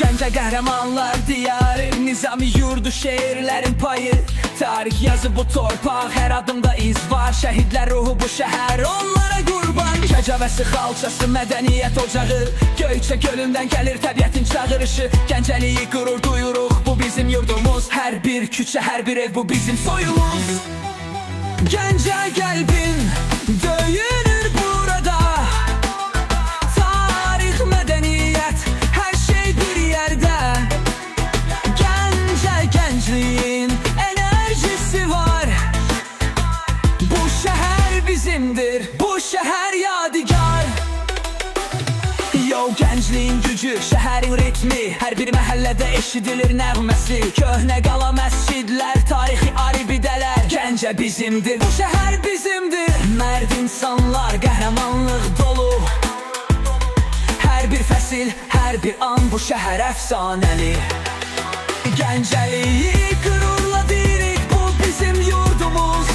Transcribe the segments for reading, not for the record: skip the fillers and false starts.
Gəncə qəhrəmanlar diyarı, Nizami yurdu, şeirlərin payı. Tarix yazı bu torpaq, hər adımda iz var. Şəhidlər ruhu bu şəhər, onlara qurban. Kəcavəsi, xalçası, mədəniyyət ocağı, Göyçə gölündən gəlir təbiətin çağırışı. Gəncəliyi qürur duyuruq, bu bizim yurdumuz. Hər bir küçə, hər bir ev, bu bizim soyumuz. Gəncə qəlbim döyünür burada. Tarix, mədəniyyət, hər şey bir yerdə. Gəncə, gəncliyin enerjisi var. Bu şəhər bizimdir, bu şəhər yadigar. Yo, gəncliyin gücü, şəhərin ritmi, hər bir məhəllədə eşidilir nəğməsi. Köhnə qala məscidlər, tarixi aribidələr. Gəncə bizimdir, bu şəhər bizimdir. Mərd insanlar, qəhrəmanlıq dolu. Hər bir fəsil, hər bir an bu şəhər əfsanəli. Gəncəliyi qürurla deyirik, bu bizim yurdumuz.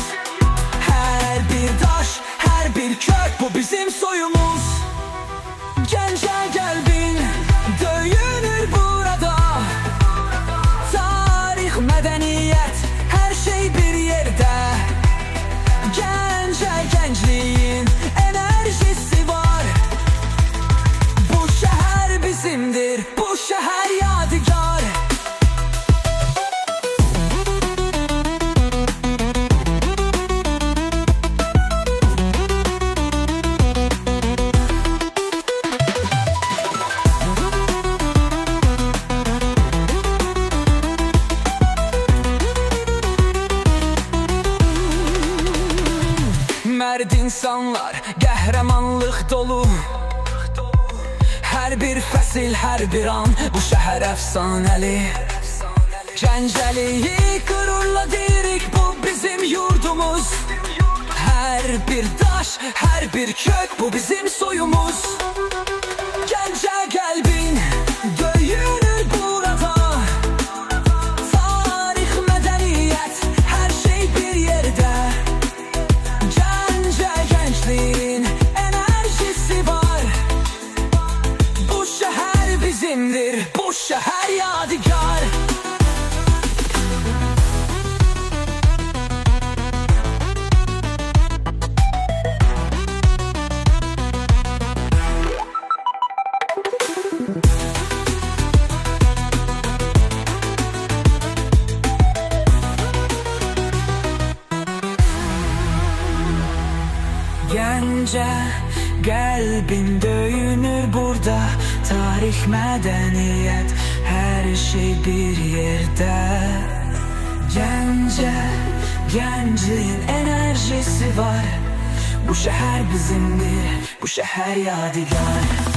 Hər bir daş, hər bir kök, bu bizim soyumuz. Gəncə qəlbin döyünür burada. Tarix, mədəniyyət, hər şey bir yerdə. Gəncə, gəncliyin enerjisi var. Bu şəhər bizimdir, bu şəhər yadigar. Mərd insanlar, qəhrəmanlıq dolu. Hər bir fəsil, hər bir an bu şəhər əfsanəli. Gəncəliyi qürurla deyirik, bu bizim yurdumuz. Hər bir daş, hər bir kök, bu bizim soyumuz. Gəncə qəlbin döyünür burada. Tarix, mədəniyyət, hər şey bir yerdə. Gəncliyin enerjisi var. Bu şəhər bizimdir, bu şəhər yadigar. Gəncə qəlbim döyünür burada. Tarix, mədəniyyət, hər şey bir yerdə. Gəncə, gəncliyin enerjisi var. Bu şəhər bizimdir, bu şəhər yadigar.